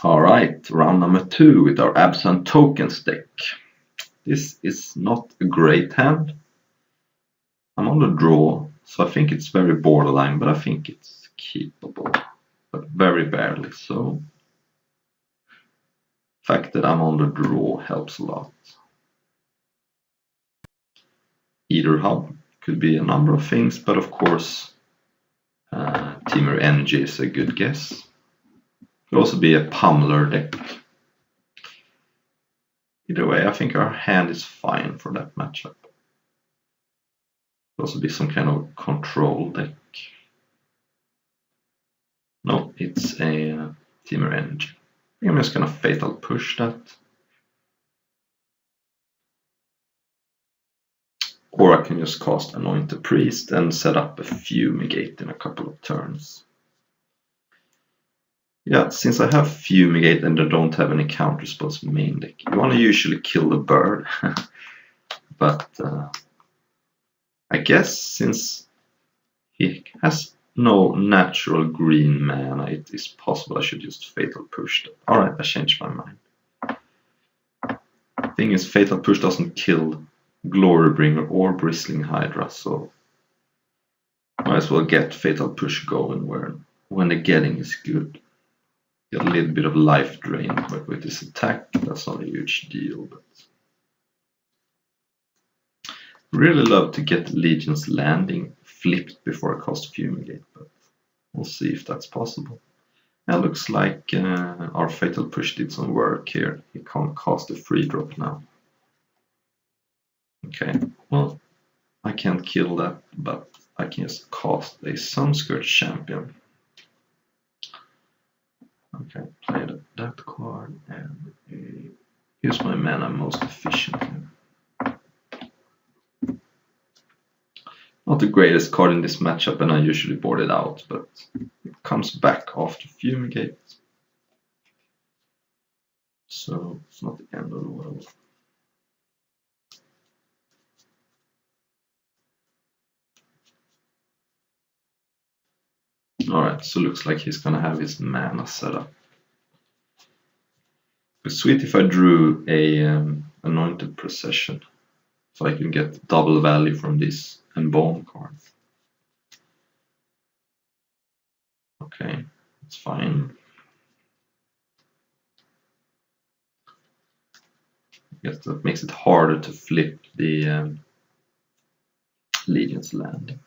Alright, round number 2 with our Abzan tokens deck. This is not a great hand. I'm on the draw, so I think it's very borderline, but I think it's keepable. But very barely so. The fact that I'm on the draw helps a lot. Either hub could be a number of things, but of course Teamer Energy is a good guess. Could also be a pummeler deck. Either way, I think our hand is fine for that matchup. Could also be some kind of control deck. No, it's a Teamer Energy. I'm just gonna fatal push that. Or I can just cast Anoint the Priest and set up a Fumigate in a couple of turns. Yeah, since I have Fumigate and I don't have any counter spells in main deck, you want to usually kill the bird. But I guess since he has no natural green mana, it is possible I should just Fatal Push that. Alright, I changed my mind. Thing is, Fatal Push doesn't kill Glorybringer or Bristling Hydra, so might as well get Fatal Push going when the getting is good. Get a little bit of life drain, but with this attack, that's not a huge deal. But really love to get Legion's Landing flipped before I cast Fumigate, but we'll see if that's possible. It looks like our Fatal Push did some work here. He can't cast a free drop now. Okay, well, I can't kill that, but I can just cast a Sunscourge Champion. Okay, play that card and use my mana most efficiently. Not the greatest card in this matchup, and I usually board it out, but it comes back after Fumigate. So it's not the end of the world. Alright, so looks like he's gonna have his mana set up. It'd be sweet if I drew a Anointed Procession, so I can get double value from this Embalm cards. Okay, that's fine. I guess that makes it harder to flip the Legion's Landing.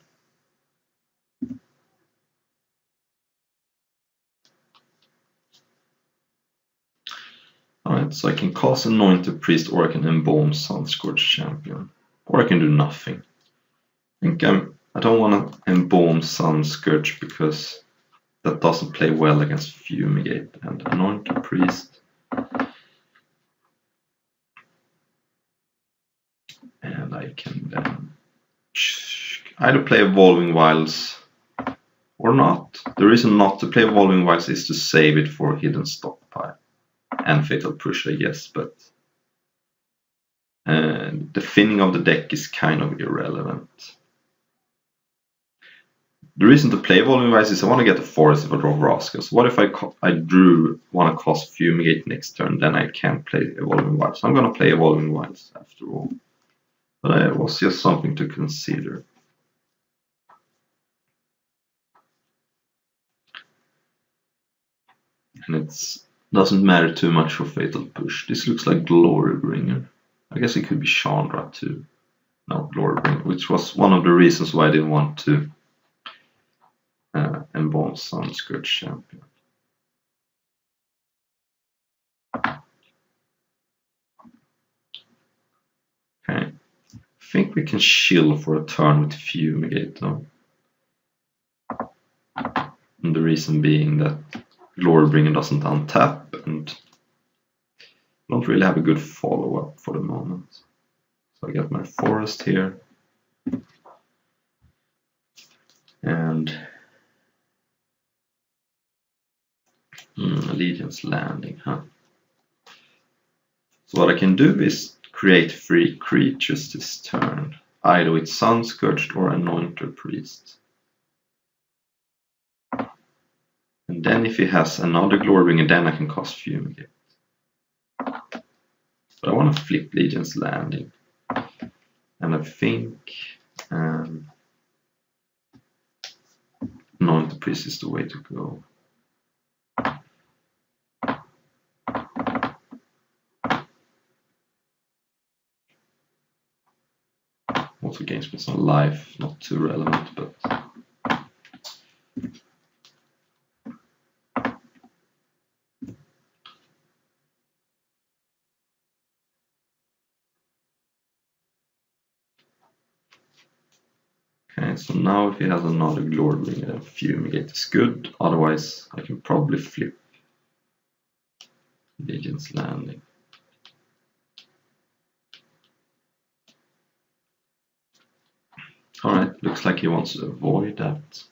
Alright, so I can cast Anointed Priest, or I can Embalm Sunscourge Champion, or I can do nothing. I think I don't want to Embalm Sunscourge because that doesn't play well against Fumigate and Anointed Priest. And I can then either play Evolving Wilds or not. The reason not to play Evolving Wilds is to save it for Hidden Stockpile and Fatal Push, I guess, but the thinning of the deck is kind of irrelevant. The reason to play Evolving Wilds is I want to get a forest if I draw Rascals. What if I want to cast Fumigate next turn, then I can't play Evolving Wilds. So I'm going to play Evolving Wilds after all. But it was just something to consider. And it doesn't matter too much for Fatal Push. This looks like Glorybringer. I guess it could be Chandra too. No, Glorybringer, which was one of the reasons why I didn't want to Embalm Sunscourge Champion. Okay, I think we can chill for a turn with Fumigate though. And the reason being that Glorybringer doesn't untap and don't really have a good follow-up for the moment. So I got my forest here. And Legion's Landing, huh? So what I can do is create 3 creatures this turn, either with Sunscourged or Anointed Priest. And And then if he has another Glory Bringer, then I can cast Fumigate. But I want to flip Legion's Landing. And I think Anointed Priest is the way to go. Also gains me some life, not too relevant, but okay, so now if he has another Glory Bringer, then Fumigate is good. Otherwise, I can probably flip Legion's Landing. Alright, looks like he wants to avoid that.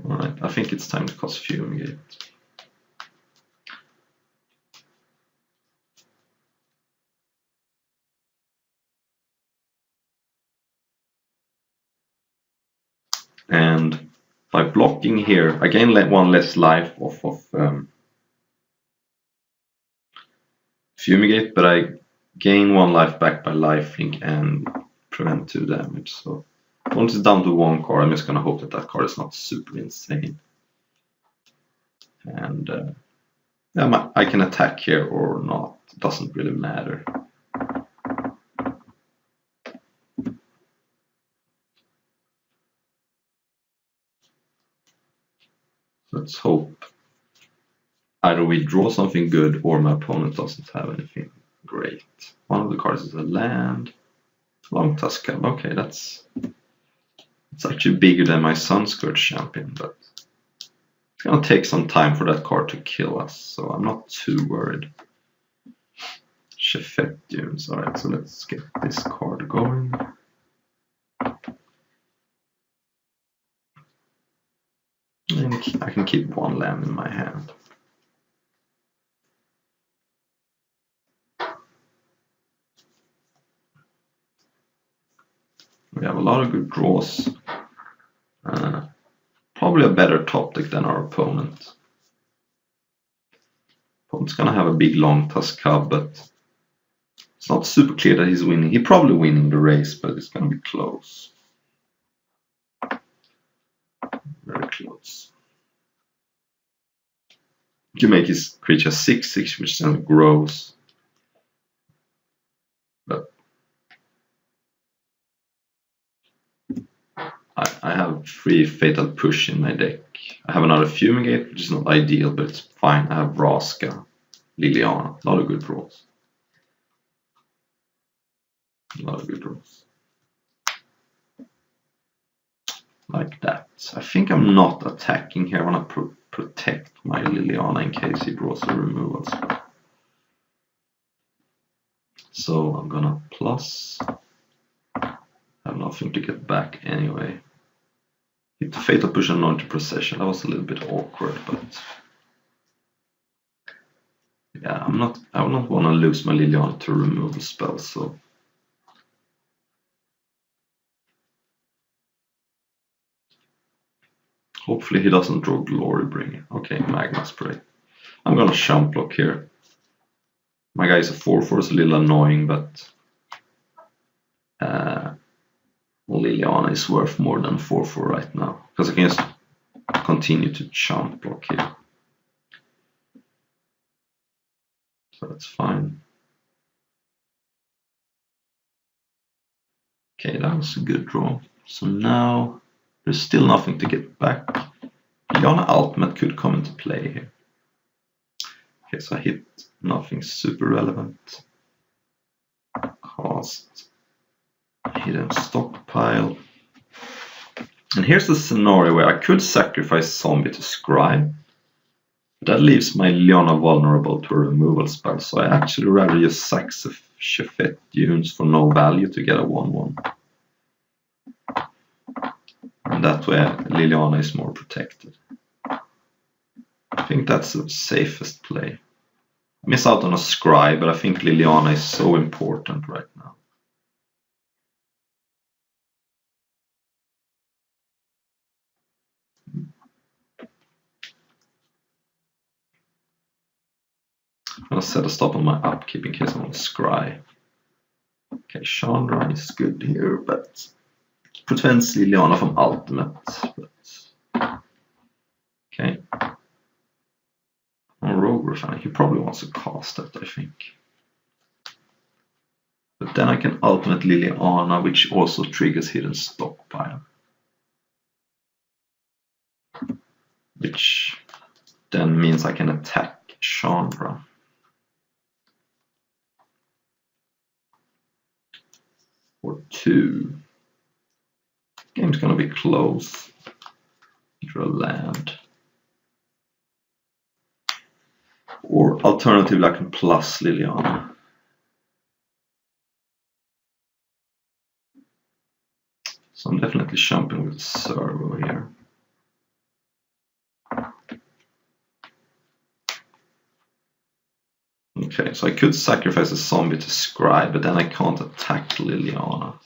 Alright, I think it's time to cast Fumigate. And by blocking here, I gain one less life off of Fumigate, but I gain 1 life back by lifelink and prevent 2 damage. So once it's down to 1 card, I'm just gonna hope that that card is not super insane. And yeah, I can attack here or not, it doesn't really matter. Let's hope either we draw something good or my opponent doesn't have anything great. One of the cards is a land. Long Tusk Cub. Okay, it's actually bigger than my Sunscourge Champion, but it's gonna take some time for that card to kill us, so I'm not too worried. Chefette Dunes. Alright, so let's get this card going. And I can keep 1 land in my hand. We have a lot of good draws. Probably a better top deck than our opponent. Opponent's gonna have a big Long Tusk Cub, but it's not super clear that he's winning. He's probably winning the race, but it's gonna be close. Very close. You can make his creature 6/6, which then grows. But I have 3 Fatal Push in my deck. I have another Fumigate, which is not ideal, but it's fine. I have Vraska, Liliana, a lot of good draws. A lot of good draws. Like that. I think I'm not attacking here. I want to protect my Liliana in case he draws a removal spell. So I'm gonna plus. I have nothing to get back anyway. Hit the Fatal Push and Anointed Procession. That was a little bit awkward, but yeah, I don't want to lose my Liliana to removal spell, so hopefully he doesn't draw Glory Bringer. Okay, Magma Spray. I'm gonna Chump Block here. My guy is a 4/4, it's a little annoying, but Liliana is worth more than 4/4 right now, because I can just continue to Chump Block here. So that's fine. Okay, that was a good draw. So now there's still nothing to get back. Liliana Ultimate could come into play here. Okay, so I hit nothing super relevant. Cast Hidden Stockpile. And here's the scenario where I could sacrifice Zombie to Scry. But that leaves my Liliana vulnerable to a removal spell, so I actually rather just sack Chefette Dunes for no value to get a 1/1. And that way Liliana is more protected. I think that's the safest play. I miss out on a scry, but I think Liliana is so important right now. I'm gonna set a stop on my upkeep in case I want to scry. Okay, Chandra is good here, but prevents Liliana from ultimate. But okay. On Rogue Refiner, he probably wants to cast that, I think. But then I can ultimate Liliana, which also triggers Hidden Stockpile. Which then means I can attack Chandra. For 2. Game's gonna be close. Draw land. Or alternatively, I can plus Liliana. So I'm definitely jumping with Servo here. Okay, so I could sacrifice a zombie to scry, but then I can't attack Liliana.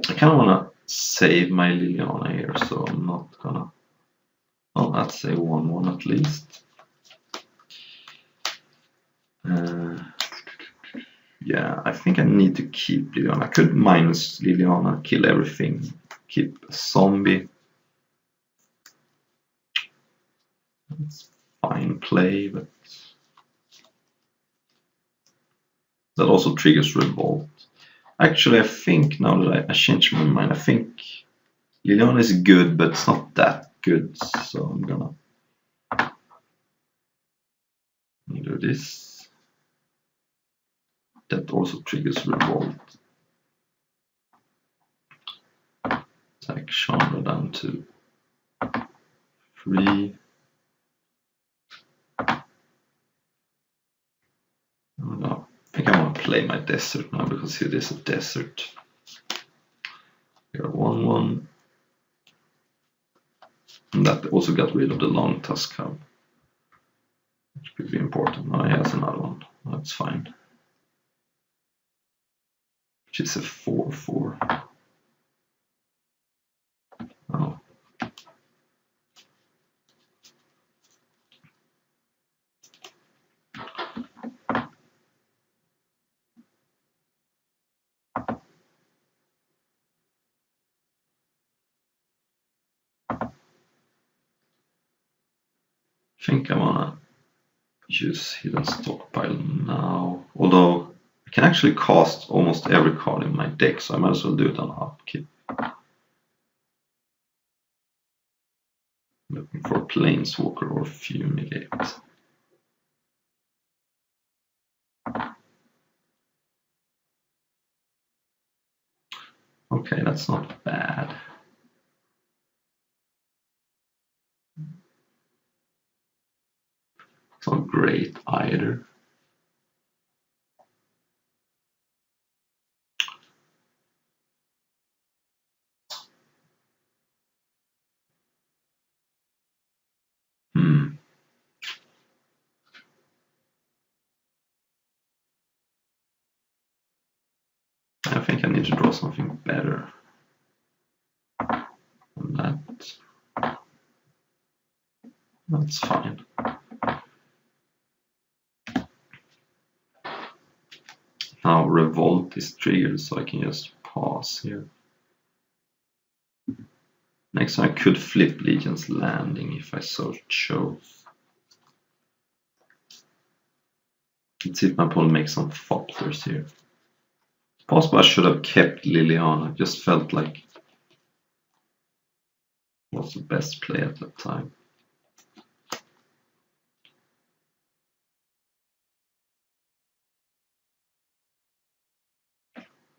I kind of want to save my Liliana here, so I'm not gonna... Well, let's say 1-1 at least. Yeah, I think I need to keep Liliana. I could minus Liliana, kill everything, keep a zombie. That's fine play, but that also triggers Revolt. Actually, I think now that I changed my mind, I think Liliana is good, but it's not that good, so I'm gonna do this. That also triggers Revolt. Take Chandra down to 3. I think I want to play my desert now because it is a desert. Here 1-1. And that also got rid of the long tusk cub, which could be important. Now he has another one. That's fine. Which is a 4-4. Oh. I think I wanna use Hidden Stockpile now. Although I can actually cast almost every card in my deck, so I might as well do it on upkeep. Looking for Planeswalker or Fumigate. Okay, that's not bad. It's not great either. I think I need to draw something better than that. That's fine. Now Revolt is triggered, so I can just pause here. Next time I could flip Legion's Landing if I so chose. Let's see if my opponent makes some Thopters here. Possible I should have kept Liliana. It just felt like it was the best play at that time.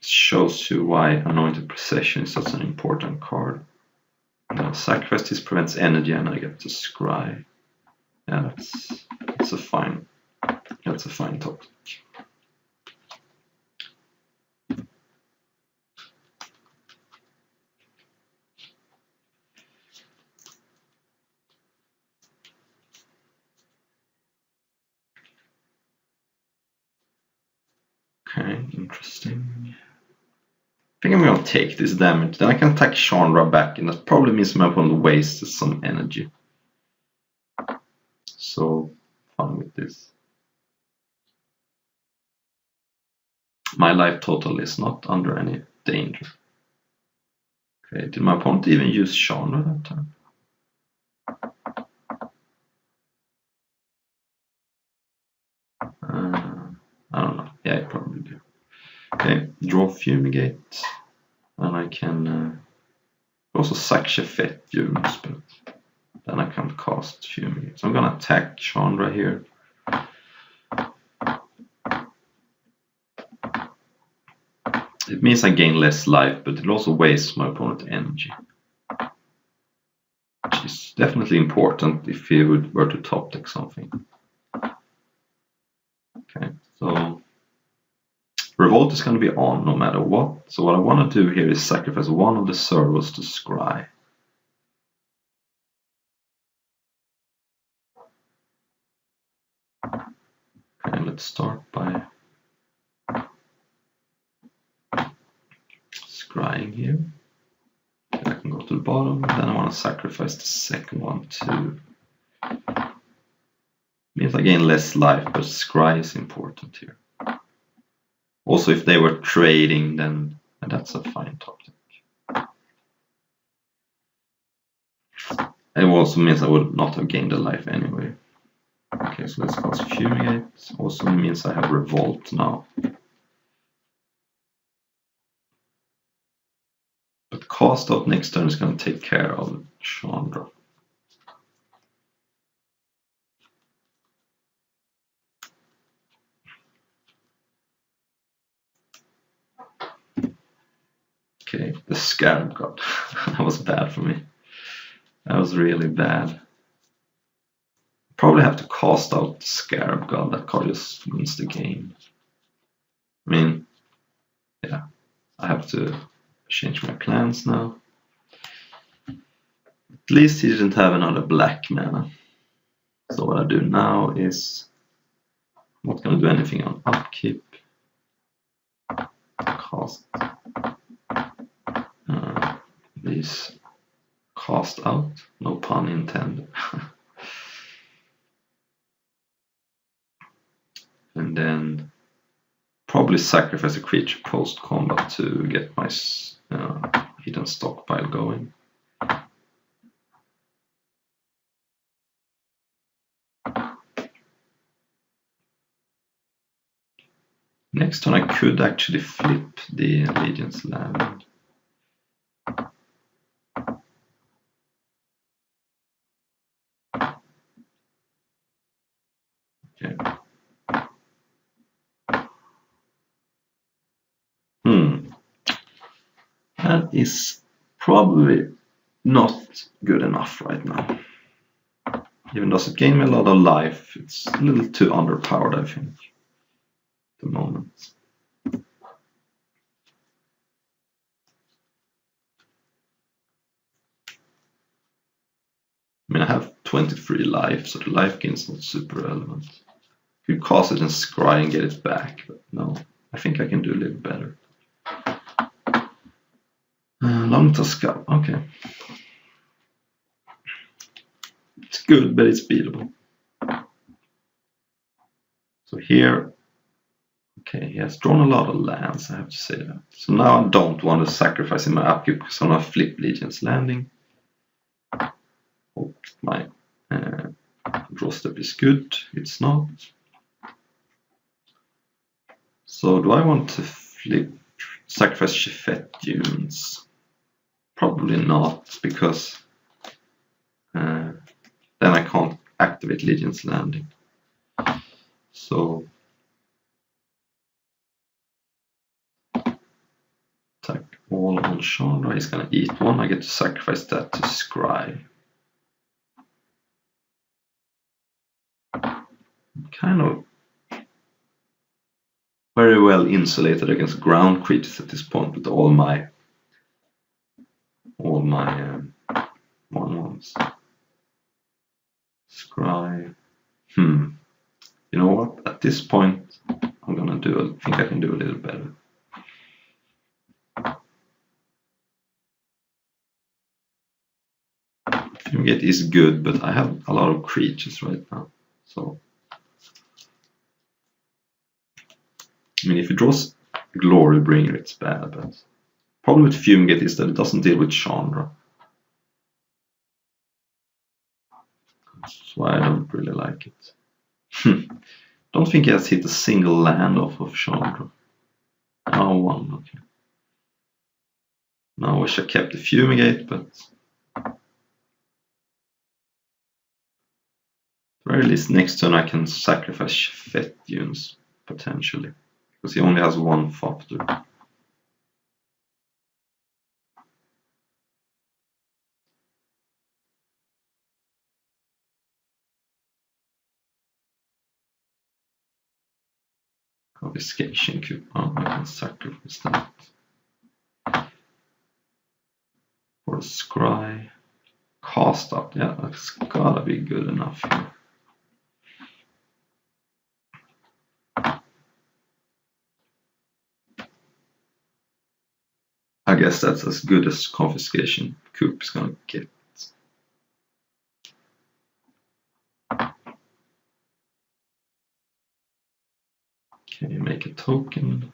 Shows you why Anointed Procession is such an important card. Sacrifice this prevents energy and I get to scry. Yeah, that's a fine topic. interesting. I think I'm gonna take this damage. Then I can attack Chandra back, and that probably means my opponent wastes some energy. So fun with this. My life total is not under any danger. Okay, did my opponent even use Chandra that time? I don't know. Yeah, I probably do. Okay, draw Fumigate. And I can also sack Shefet Fumes, but then I can't cast Fumigate. So I'm gonna attack Chandra here. It means I gain less life, but it also wastes my opponent's energy. Which is definitely important if he were to top deck something. Okay, so Revolt is going to be on no matter what. So what I want to do here is sacrifice one of the servos to Scry. Okay, let's start by scrying here. I can go to the bottom, and then I want to sacrifice the second one too. Means I gain less life, but scry is important here. Also, if they were trading, then that's a fine top deck. It also means I would not have gained a life anyway. Okay, so let's cast Fumigate. Also means I have Revolt now. But cast out next turn is going to take care of Chandra. Okay, the Scarab God. That was bad for me. That was really bad. Probably have to cast out the Scarab God. That card just wins the game. I mean, yeah, I have to change my plans now. At least he didn't have another black mana. So what I do now is I'm not going to do anything on upkeep. Cast these cast out, no pun intended. And then probably sacrifice a creature post combat to get my hidden stockpile going. Next turn I could actually flip the Allegiance Land. Okay. That is probably not good enough right now. Even though it gained me a lot of life, it's a little too underpowered, I think, at the moment. I mean, I have 23 life, so the life gain is not super relevant. You could cast it and scry and get it back, but no, I think I can do a little better. Long Tosca, okay. It's good, but it's beatable. So here, okay, he has drawn a lot of lands, I have to say that. So now I don't want to sacrifice in my upkeep because I'm going to flip Legion's Landing. Hope my draw step is good. It's not. So do I want to sacrifice Shefet Dunes? Probably not, because then I can't activate Legion's Landing. So attack all on Chandra. He's gonna eat one. I get to sacrifice that to Scry. Kind of very well insulated against ground creatures at this point with all my 1/1s. Scry. You know what? At this point, I'm gonna think I can do a little better. Fumigate is good, but I have a lot of creatures right now. So, I mean, if it draws Glorybringer, it's bad, but problem with Fumigate is that it doesn't deal with Chandra. That's why I don't really like it. Don't think he has hit a single land off of Chandra. Oh, one, okay. Now I wish I kept the Fumigate, but at the very least next turn I can sacrifice Shafet Dunes, potentially. Because he only has one Fopter. Confiscation cube. Oh, I can sacrifice that. For a scry. Cast up. Yeah, that's gotta be good enough here. I guess that's as good as confiscation coup is gonna get. Can you make a token?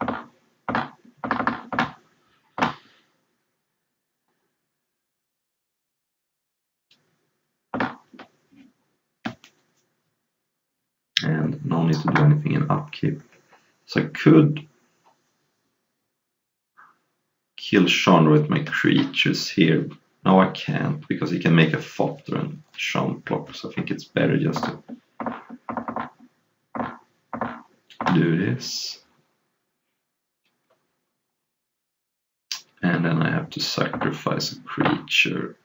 And no need to do anything in upkeep. So I could kill Chandra with my creatures here. No, I can't, because he can make a Fopter and Shunt block, so I think it's better just to do this. And then I have to sacrifice a creature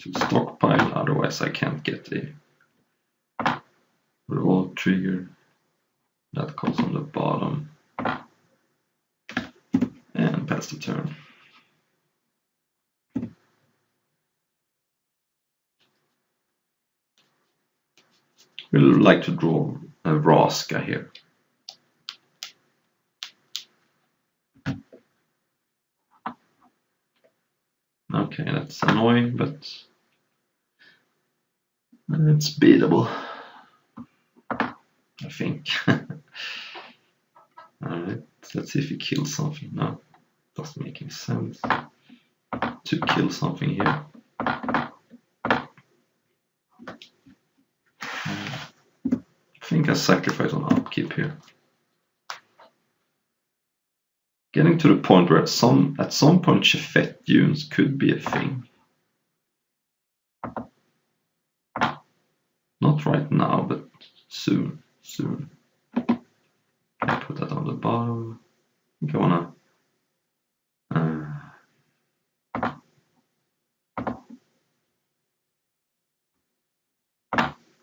to stockpile, otherwise I can't get a revolt trigger. That goes on the bottom. And pass the turn. We'd like to draw a Vraska here. Okay, that's annoying, but it's beatable, I think. Alright, let's see if he kills something. No, doesn't make any sense to kill something here. I think I sacrifice on upkeep here. Getting to the point where at some point Shafet Dunes could be a thing. Not right now, but soon. I put that on the bottom. I think I wanna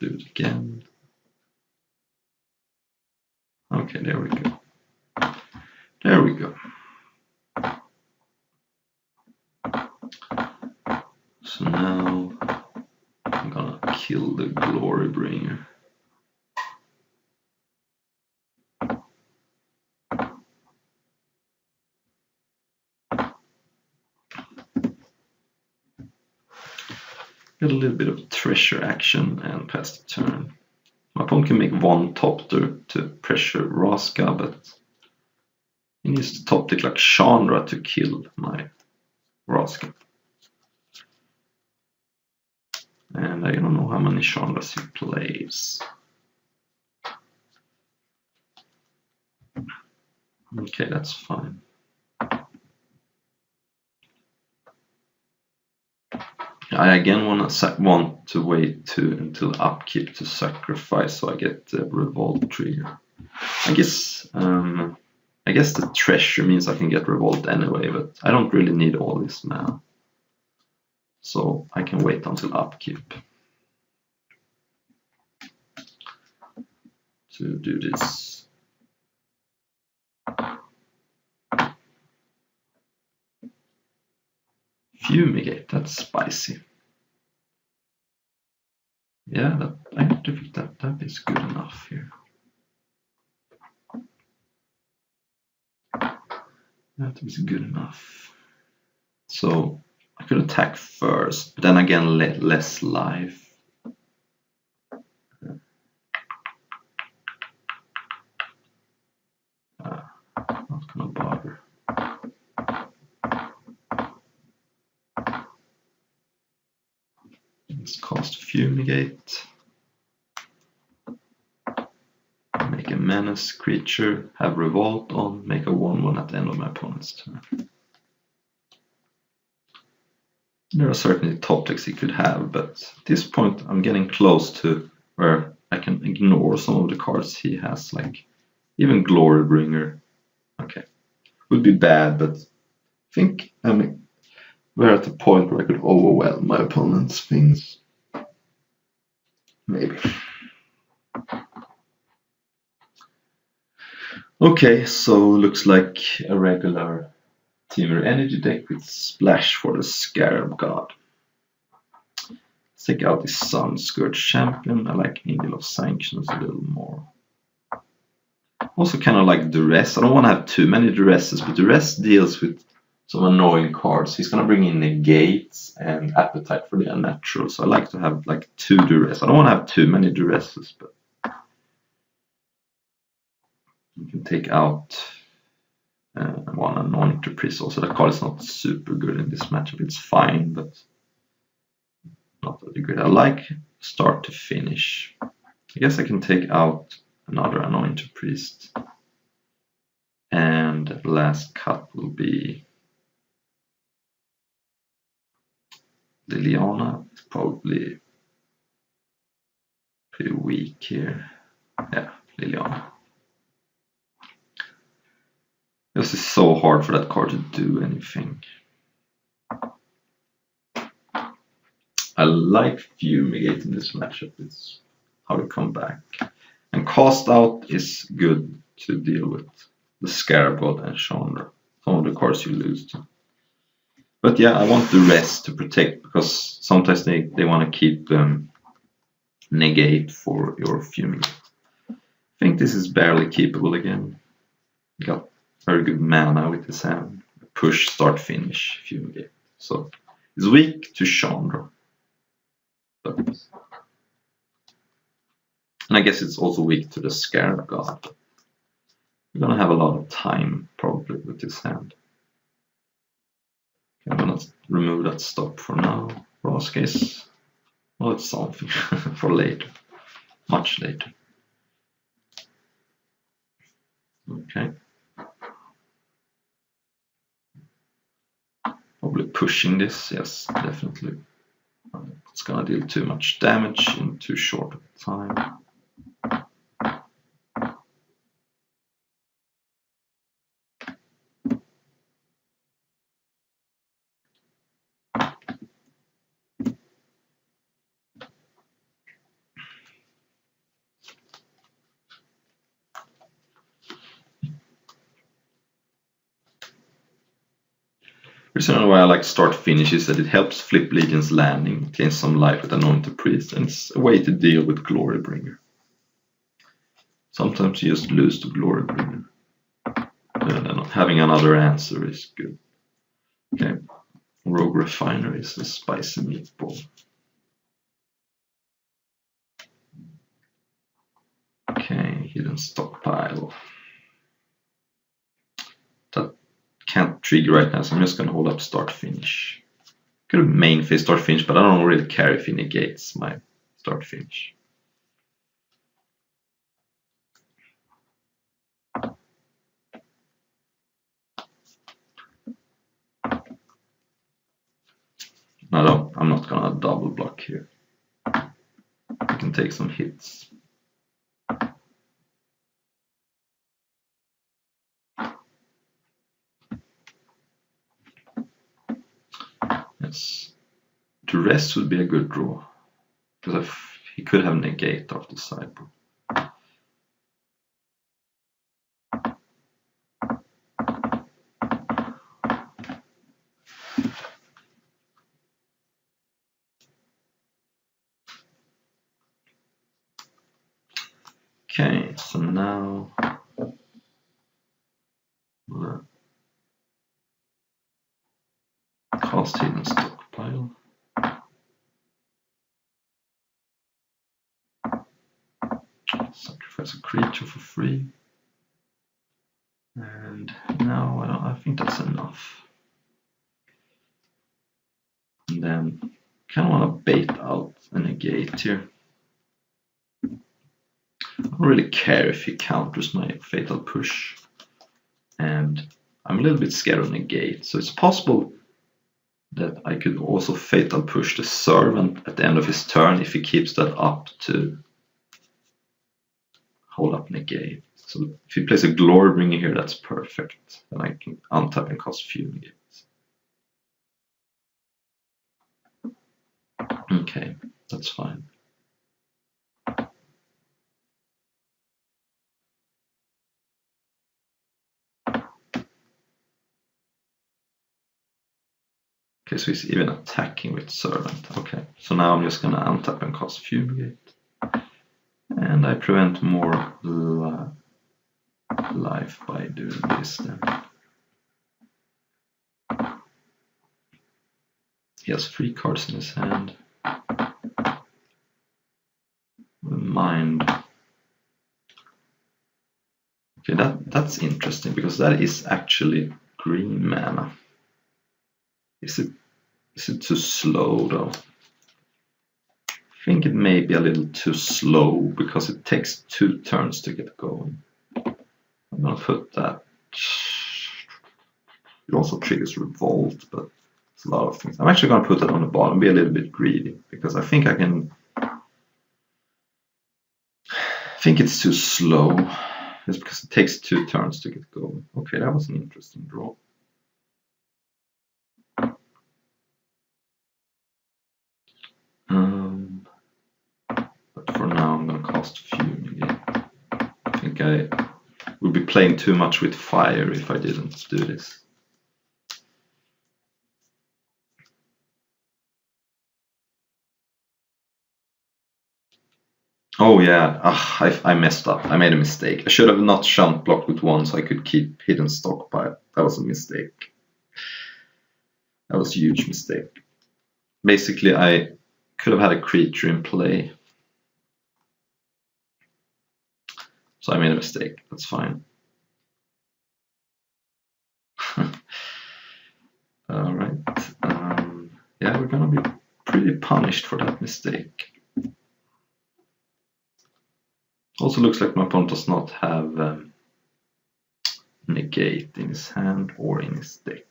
do it again. Okay, there we go. There we go. So now I'm gonna kill the Glorybringer. Get a little bit of treasure action and pass the turn. My opponent can make one top to pressure Vraska, but he needs to top tick like Chandra to kill my Vraska. And I don't know how many Chandras he plays. Okay, that's fine. I again want to wait until upkeep to sacrifice, so I get the revolt trigger. I guess the treasure means I can get revolt anyway, but I don't really need all this mana, so I can wait until upkeep to do this. Fumigate, that's spicy. Yeah, wonder if that is good enough here. That is good enough. So I could attack first, but then again less life. Not gonna bother. Let's cast Fumigate. Make a menace creature, have Revolt on, make a 1/1 at the end of my opponent's turn. There are certainly top decks he could have, but at this point I'm getting close to where I can ignore some of the cards he has, like even Glorybringer. Okay, would be bad, but I think we're at the point where I could overwhelm my opponent's things. Maybe. Okay, so looks like a regular Temur Energy deck with Splash for the Scarab God. Let's take out the Sun Scourge Champion. I like Angel of Sanctions a little more. Also kind of like Duress. I don't want to have too many Duresses, but Duress deals with some annoying cards. He's gonna bring in Negates and Appetite for the Unnatural, so I like to have like 2 Duress. I don't want to have too many Duresses, but you can take out one Anointer Priest also. That card is not super good in this matchup. It's fine, but not really good. I like start to finish. I guess I can take out another Anointer Priest. And the last cut will be Liliana. It's probably pretty weak here. Yeah, Liliana. This is so hard for that card to do anything. I like Fumigate in this matchup. It's how to come back. And Cast Out is good to deal with the Scarab God and Chandra. Some of the cards you lose to. But yeah, I want the rest to protect, because sometimes they want to keep Negate for your Fumigate. I think this is barely keepable again. Got very good mana with his hand. Push, start, finish, Fumigate. So it's weak to Chandra. But, and I guess it's also weak to the Scarab God. We're gonna have a lot of time probably with this hand. Okay, I'm gonna remove that stop for now. Worst case, well, it's something for later, much later. Okay. Probably pushing this, yes, definitely. It's gonna deal too much damage in too short of time. The reason why I like start finish is that it helps flip Legion's landing, gain some life with Anointed Priest, and it's a way to deal with Glorybringer. Sometimes you just lose to Glorybringer. And having another answer is good. Okay, Rogue Refiner is a spicy meatball. Okay, Hidden Stockpile. That can't trigger right now, so I'm just gonna hold up start finish. Could have main phase start finish, but I don't really care if he negates my start finish. No, I'm not gonna double block here. I can take some hits. Yes. The rest would be a good draw, because he could have negate off the sideboard. Okay, so now cast hidden stockpile. Sacrifice a creature for free. And now I think that's enough. And then kind of want to bait out a negate here. I don't really care if he counters my fatal push. And I'm a little bit scared of negate, so it's possible that I could also fatal push the servant at the end of his turn if he keeps that up to hold up negate. So if he plays a Glorybringer here, that's perfect. Then I can untap and cast few negates. Okay, that's fine. Okay, so he's even attacking with servant. Okay, so now I'm just gonna untap and cast fumigate. And I prevent more life by doing this then. He has 3 cards in his hand. Mind. Okay, that's interesting because that is actually green mana. Is it too slow though? I think it may be a little too slow because it takes 2 turns to get going. I'm gonna put that. It also triggers revolt, but it's a lot of things. I'm actually gonna put that on the bottom, be a little bit greedy because I think I can. I think it's too slow. Just because it takes 2 turns to get going. Okay, that was an interesting draw. But for now, I'm gonna cast Fumigate. I think I would be playing too much with fire if I didn't do this. Oh yeah, I messed up. I made a mistake. I should have not shunt blocked with 1 so I could keep hidden stockpile. That was a mistake. That was a huge mistake. Basically, I could have had a creature in play. So I made a mistake. That's fine. Alright. Yeah, we're gonna be pretty punished for that mistake. Also looks like my opponent does not have negate in his hand or in his deck.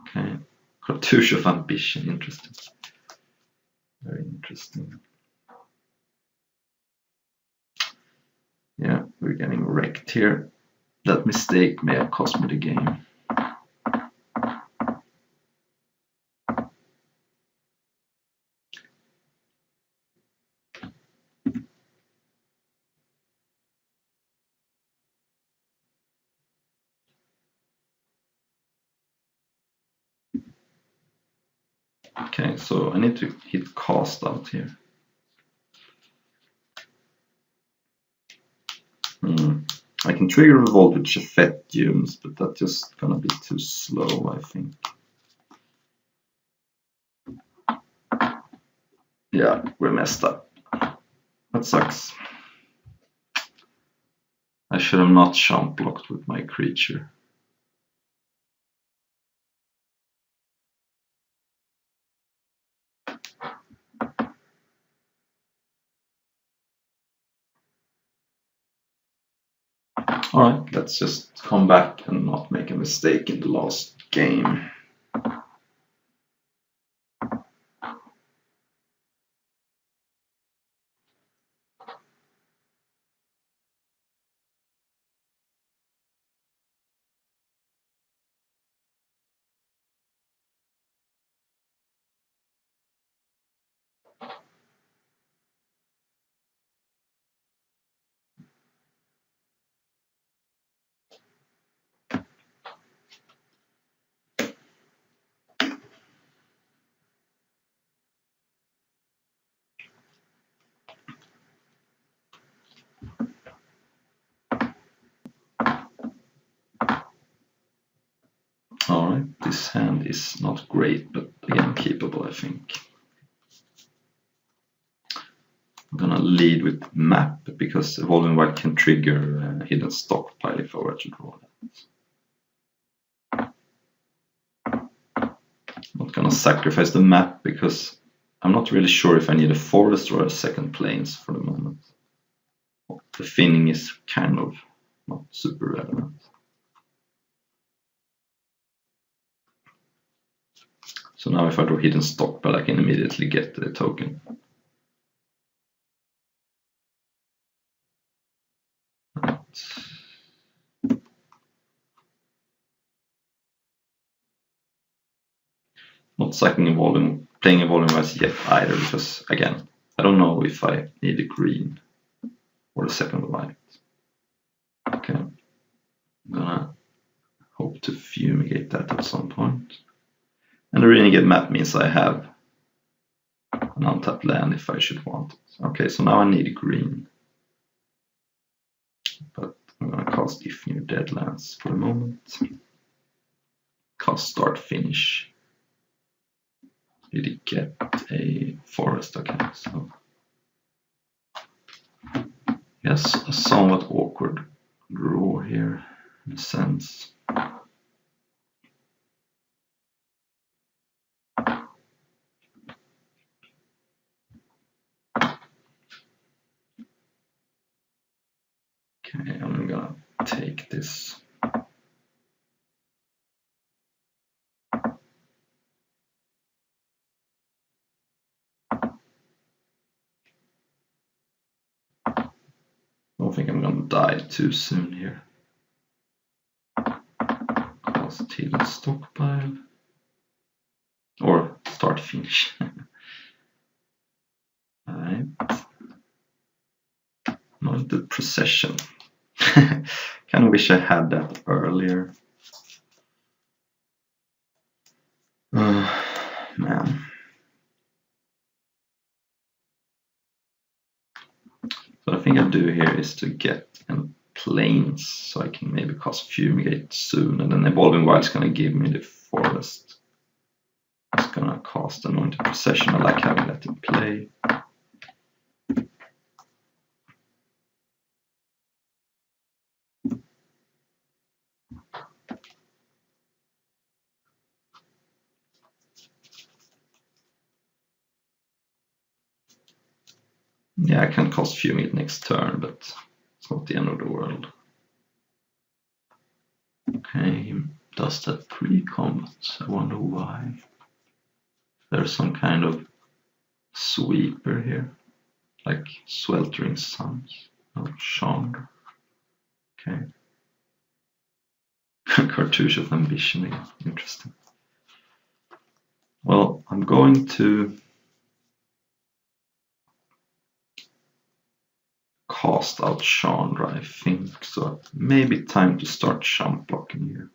Okay, Cartouche of Ambition, interesting. Very interesting. Yeah, we're getting wrecked here. That mistake may have cost me the game. Okay, so I need to hit cast out here. I can trigger Revolt with Chafet Dunes, but that's just gonna be too slow, I think. Yeah, we're messed up. That sucks. I should have not shunt blocked with my creature. Alright, let's just come back and not make a mistake in the last game. Alright, this hand is not great, but again keepable, I think. I'm gonna lead with map because Evolving Wild can trigger hidden stockpile if I were to draw that. Not gonna sacrifice the map because I'm not really sure if I need a forest or a second plains for the moment. The thinning is kind of not super relevant. So now if I draw hidden stockpile, I can immediately get the token. Right. Not sacking playing Evolving Wilds yet either, because again, I don't know if I need a green or a second white. Okay, I'm gonna hope to fumigate that at some point. And the renegade map means I have an untapped land if I should want it. Okay, so now I need green. But I'm gonna cast If Near Deadlands for a moment. Cast Start Finish. Did it get a forest? Okay, so yes, a somewhat awkward draw here in a sense. Okay, I'm gonna take this. I don't think I'm gonna die too soon here. Cast Hidden Stockpile. Or Start Finish. Alright. Anointed Procession. Kinda wish I had that earlier. Man. So what I think I'll do here is to get an plains so I can maybe cast Fumigate soon, and then Evolving Wild is gonna give me the forest. It's gonna cast Anointed Procession. I like having that in play. Yeah, I can cast Fumigate next turn, but it's not the end of the world. Okay, he does that pre-combat. I wonder why. There's some kind of sweeper here, like Sweltering Suns. Oh, Chandra. Okay. Cartouche of Ambition again. Interesting. Well, I'm going to cast out Chandra, I think. So maybe time to start jump blocking here.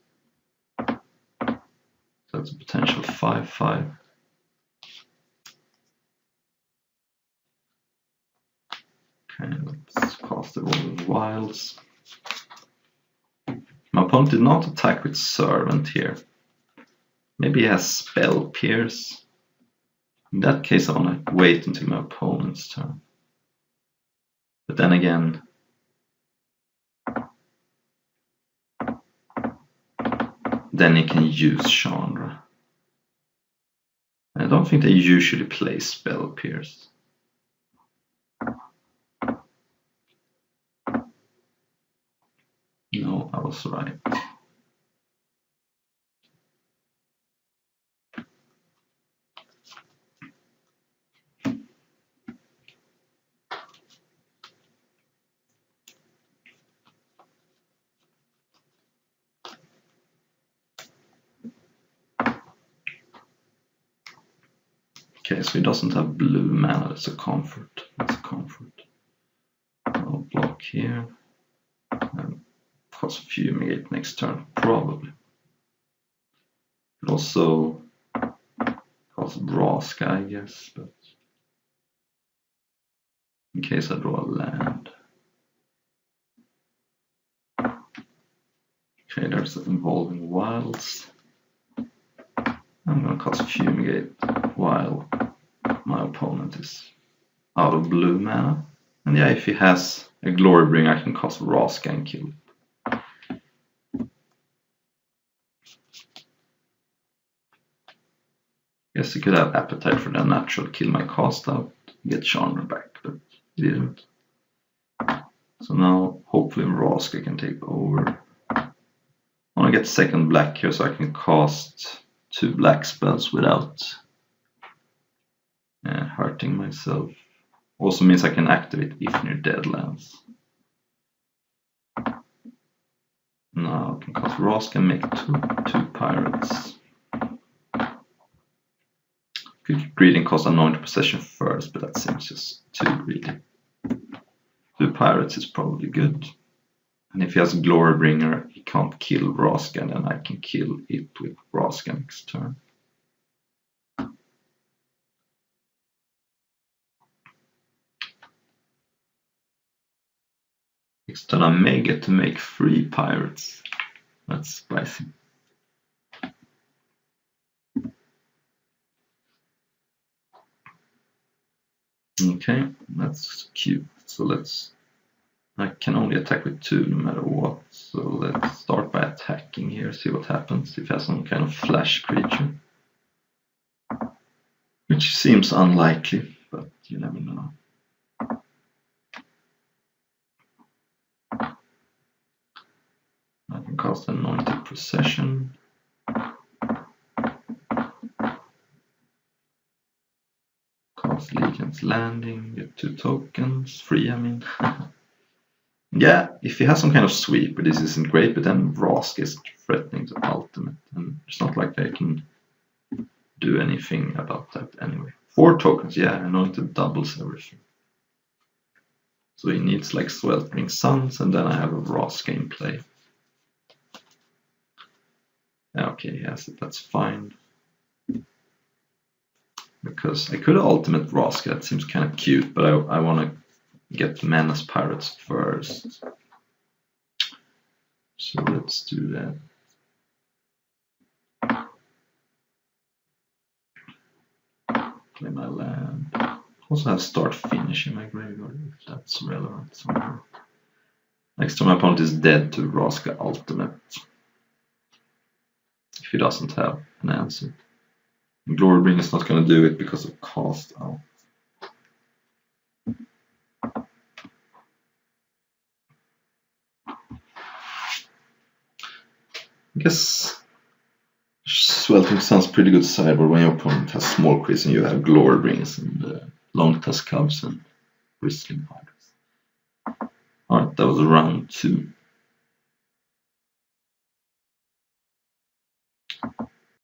So that's a potential 5/5. Okay, let's cast the Evolving Wilds. My opponent did not attack with Servant here. Maybe he has Spell Pierce. In that case, I want to wait until my opponent's turn. But then again, then he can use Chandra. I don't think they usually play Spell Pierce. No, I was right. Okay, so he doesn't have blue mana, that's a comfort. That's a comfort. I'll block here. And cast Fumigate next turn, probably. Could also cast Brask, I guess, but in case I draw a land. Okay, there's Evolving Wilds. I'm gonna cast Fumigate while my opponent is out of blue mana. And yeah, if he has a Glorybringer, I can cast Vraska and kill. Guess he could have Appetite for the natural, kill my cast out, get Chandra back, but he didn't. So now, hopefully Vraska can take over. I want to get second black here so I can cast 2 black spells without hurting myself. Also means I can activate if near Deadlands. Now I can cast Vraska and make 2 pirates. Could greedy cost Anointed Possession first, but that seems just too greedy. 2 pirates is probably good. And if he has Glorybringer, he can't kill Vraska, and then I can kill it with Vraska next turn. Next turn I may get to make 3 pirates. That's spicy. Okay, that's cute. So I can only attack with 2 no matter what. So let's start by attacking here, see what happens if he has some kind of flash creature. Which seems unlikely, but you never know. I can cast Anointed Possession. Cast Legion's Landing, get 2 tokens, 3 I mean. Yeah, if he has some kind of sweeper, this isn't great, but then Vraska is threatening to ultimate, and it's not like I can do anything about that anyway. 4 tokens, yeah, Anointed doubles everything. So he needs like Sweltering Suns, and then I have a Vraska in play. Okay, he has it, that's fine. Because I could ultimate Vraska, that seems kind of cute, but I want to get Menace Pirates first. So let's do that. Play my land. Also have Start Finish in my graveyard, if that's relevant somewhere. Next time my opponent is dead to Vraska Ultimate. If he doesn't have an answer. Glorybringer is not going to do it because of cast out. I guess Sweltering sounds pretty good sideboard when your opponent has small crease and you have Glorybringers and Long Tusk Cubs and Bristling Pirates. Alright, that was round 2.